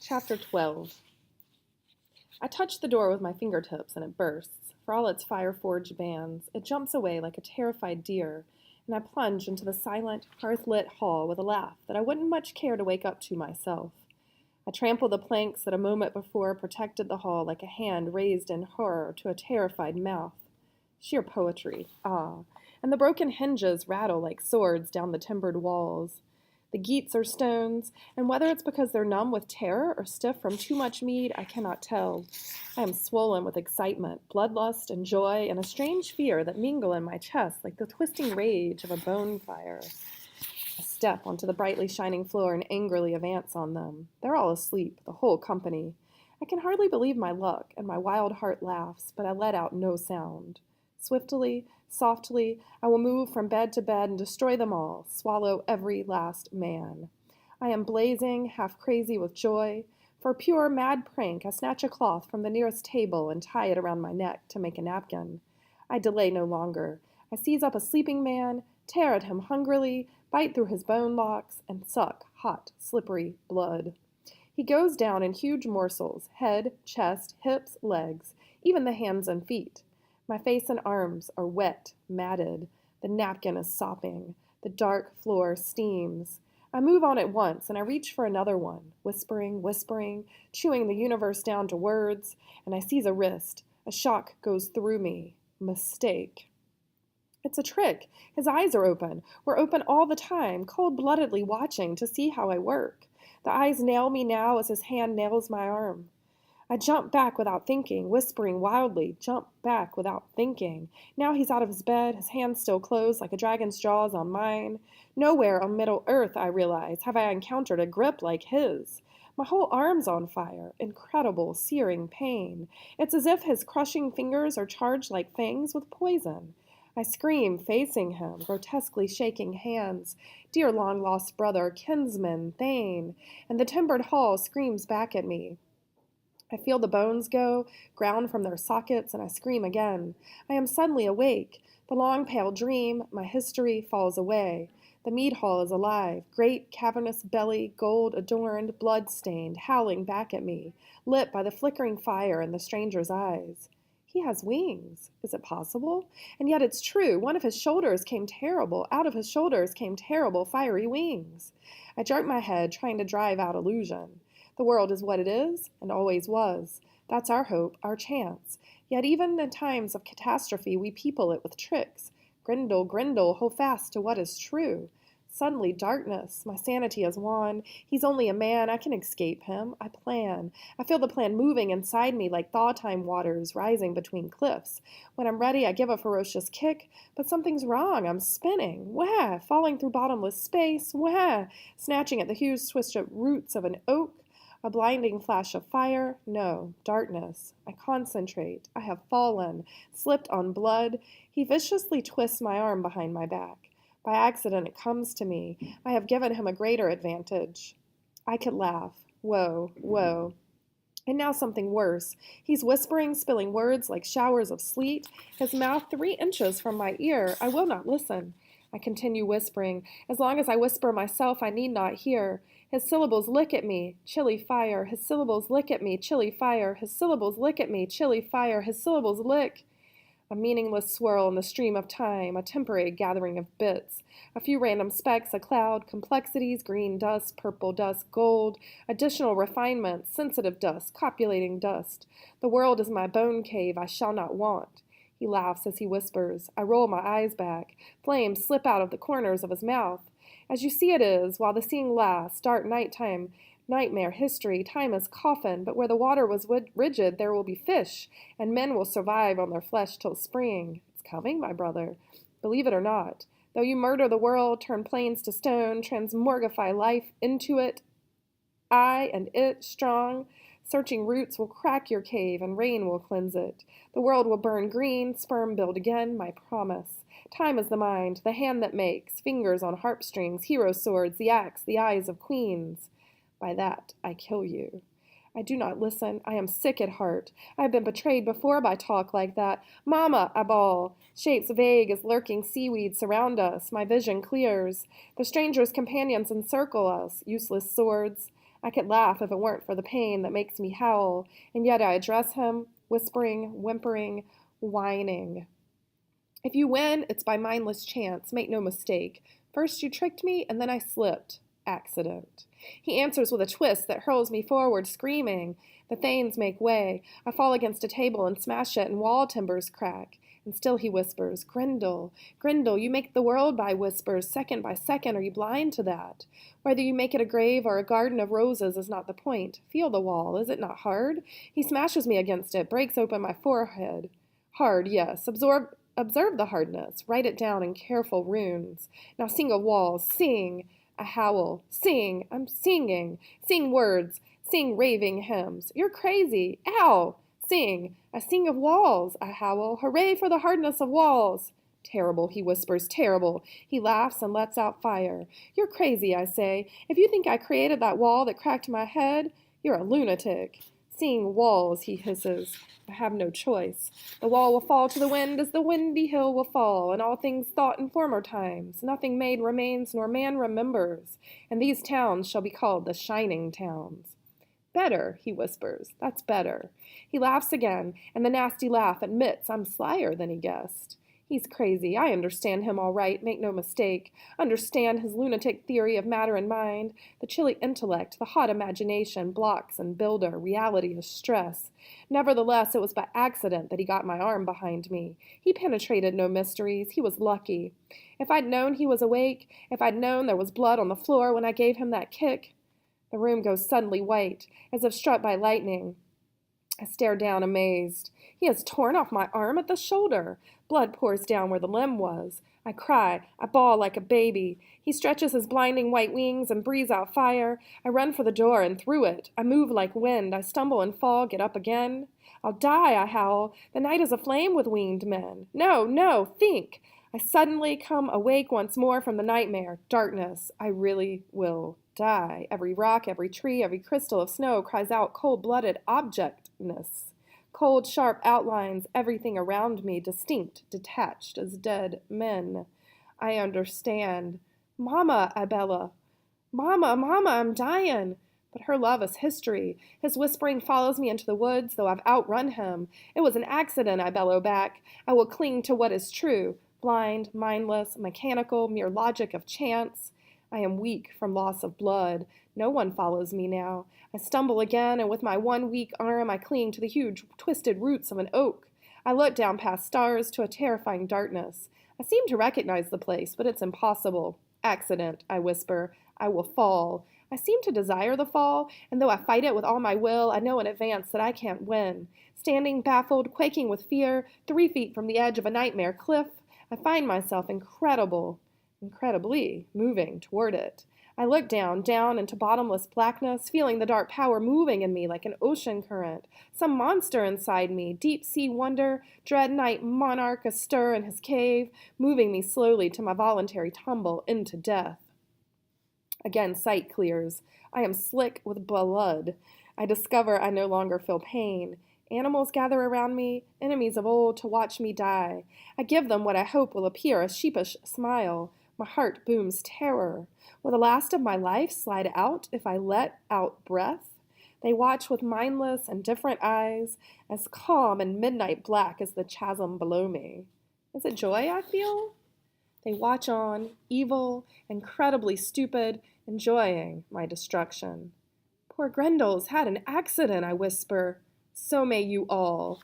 Chapter 12. I touch the door with my fingertips and it bursts. For all its fire-forged bands, it jumps away like a terrified deer, and I plunge into the silent, hearth-lit hall with a laugh that I wouldn't much care to wake up to myself. I trample the planks that a moment before protected the hall like a hand raised in horror to a terrified mouth. Sheer poetry, and the broken hinges rattle like swords down the timbered walls. The geats are stones, and whether it's because they're numb with terror or stiff from too much mead, I cannot tell. I am swollen with excitement, bloodlust, and joy, and a strange fear that mingle in my chest like the twisting rage of a bonfire. I step onto the brightly shining floor and angrily advance on them. They're all asleep, the whole company. I can hardly believe my luck, and my wild heart laughs, but I let out no sound. Swiftly, softly, I will move from bed to bed and destroy them all, swallow every last man. I am blazing, half crazy with joy. For a pure, mad prank, I snatch a cloth from the nearest table and tie it around my neck to make a napkin. I delay no longer. I seize up a sleeping man, tear at him hungrily, bite through his bone locks, and suck hot, slippery blood. He goes down in huge morsels, head, chest, hips, legs, even the hands and feet. My face and arms are wet, matted. The napkin is sopping. The dark floor steams. I move on at once, and I reach for another one, whispering, chewing the universe down to words, and I seize a wrist. A shock goes through me. Mistake. It's a trick. His eyes are open. We're open all the time, cold-bloodedly watching to see how I work. The eyes nail me now as his hand nails my arm. I jump back without thinking, whispering wildly, jump back without thinking. Now he's out of his bed, his hands still closed like a dragon's jaws on mine. Nowhere on Middle Earth, I realize, have I encountered a grip like his. My whole arm's on fire, incredible, searing pain. It's as if his crushing fingers are charged like fangs with poison. I scream, facing him, grotesquely shaking hands. Dear long-lost brother, kinsman, thane. And the timbered hall screams back at me. I feel the bones go, ground from their sockets, and I scream again. I am suddenly awake. The long pale dream, my history, falls away. The mead hall is alive, great cavernous belly, gold-adorned, blood-stained, howling back at me, lit by the flickering fire in the stranger's eyes. He has wings. Is it possible? And yet it's true. Out of his shoulders came terrible, fiery wings. I jerk my head, trying to drive out illusion. The world is what it is, and always was. That's our hope, our chance. Yet even in times of catastrophe, we people it with tricks. Grendel, hold fast to what is true. Suddenly, darkness. My sanity is wan. He's only a man. I can escape him. I plan. I feel the plan moving inside me like thaw-time waters rising between cliffs. When I'm ready, I give a ferocious kick, but something's wrong. I'm spinning. Wah! Falling through bottomless space. Wah! Snatching at the huge twisted roots of an oak. A blinding flash of fire? No, darkness. I concentrate. I have fallen, slipped on blood. He viciously twists my arm behind my back. By accident it comes to me. I have given him a greater advantage. I could laugh. Woe, woe. And now something worse. He's whispering, spilling words like showers of sleet, his mouth 3 inches from my ear. I will not listen. I continue whispering. As long as I whisper myself, I need not hear. His syllables lick at me, chilly fire. His syllables lick at me, chilly fire. His syllables lick at me, chilly fire. His syllables lick. A meaningless swirl in the stream of time, a temporary gathering of bits. A few random specks, a cloud, complexities, green dust, purple dust, gold, additional refinements, sensitive dust, copulating dust. The world is my bone cave I shall not want. He laughs as he whispers. I roll my eyes back. Flames slip out of the corners of his mouth. As you see it is, while the seeing lasts, dark nighttime, nightmare history, time is coffin, but where the water was rigid there will be fish, and men will survive on their flesh till spring. It's coming, my brother. Believe it or not. Though you murder the world, turn plains to stone, transmorgify life into it, I and it, strong, searching roots will crack your cave, and rain will cleanse it. The world will burn green, sperm build again, my promise. Time is the mind, the hand that makes, fingers on harpstrings, hero swords, the axe, the eyes of queens. By that I kill you. I do not listen. I am sick at heart. I have been betrayed before by talk like that. Mama, I bawl. Shapes vague as lurking seaweed surround us. My vision clears. The stranger's companions encircle us, useless swords. I could laugh if it weren't for the pain that makes me howl, and yet I address him, whispering, whimpering, whining. If you win, it's by mindless chance, make no mistake. First you tricked me, and then I slipped. Accident. He answers with a twist that hurls me forward, screaming. The thanes make way. I fall against a table and smash it, and wall timbers crack. And still he whispers, Grendel, Grendel, you make the world by whispers, second by second. Are you blind to that? Whether you make it a grave or a garden of roses is not the point. Feel the wall. Is it not hard? He smashes me against it, breaks open my forehead. Hard, yes. Observe the hardness. Write it down in careful runes. Now sing a wall. Sing. A howl. Sing. I'm singing. Sing words. Sing raving hymns. You're crazy. Ow! Sing. I sing of walls. I howl. Hooray for the hardness of walls. Terrible, he whispers, terrible. He laughs and lets out fire. You're crazy, I say. If you think I created that wall that cracked my head, you're a lunatic. Seeing walls, he hisses. I have no choice. The wall will fall to the wind as the windy hill will fall, and all things thought in former times. Nothing made remains nor man remembers, and these towns shall be called the Shining Towns. Better, he whispers. That's better. He laughs again, and the nasty laugh admits I'm slyer than he guessed. He's crazy. I understand him all right, make no mistake. Understand his lunatic theory of matter and mind. The chilly intellect, the hot imagination, blocks and builder, reality is stress. Nevertheless, it was by accident that he got my arm behind me. He penetrated no mysteries. He was lucky. If I'd known he was awake, if I'd known there was blood on the floor when I gave him that kick. The room goes suddenly white, as if struck by lightning. I stare down, amazed. He has torn off my arm at the shoulder. Blood pours down where the limb was. I cry. I bawl like a baby. He stretches his blinding white wings and breathes out fire. I run for the door and through it. I move like wind. I stumble and fall, get up again. I'll die, I howl. The night is aflame with winged men. No, no, think. I suddenly come awake once more from the nightmare. Darkness. I really will die. Every rock, every tree, every crystal of snow cries out cold-blooded objectness. Cold, sharp outlines, everything around me, distinct, detached as dead men. I understand. Mama, I bella. Mama, Mama, I'm dying. But her love is history. His whispering follows me into the woods, though I've outrun him. It was an accident, I bellow back. I will cling to what is true. Blind, mindless, mechanical, mere logic of chance. I am weak from loss of blood. No one follows me now. I stumble again, and with my one weak arm I cling to the huge, twisted roots of an oak. I look down past stars to a terrifying darkness. I seem to recognize the place, but it's impossible. Accident, I whisper. I will fall. I seem to desire the fall, and though I fight it with all my will, I know in advance that I can't win. Standing baffled, quaking with fear, 3 feet from the edge of a nightmare cliff, I find myself incredibly moving toward it. I look down into bottomless blackness, feeling the dark power moving in me like an ocean current. Some monster inside me, deep-sea wonder, dread night monarch astir in his cave, moving me slowly to my voluntary tumble into death. Again, sight clears. I am slick with blood. I discover I no longer feel pain. Animals gather around me, enemies of old, to watch me die. I give them what I hope will appear a sheepish smile. My heart booms terror. Will the last of my life slide out if I let out breath? They watch with mindless, indifferent eyes, as calm and midnight black as the chasm below me. Is it joy I feel? They watch on, evil, incredibly stupid, enjoying my destruction. Poor Grendel's had an accident, I whisper. So may you all.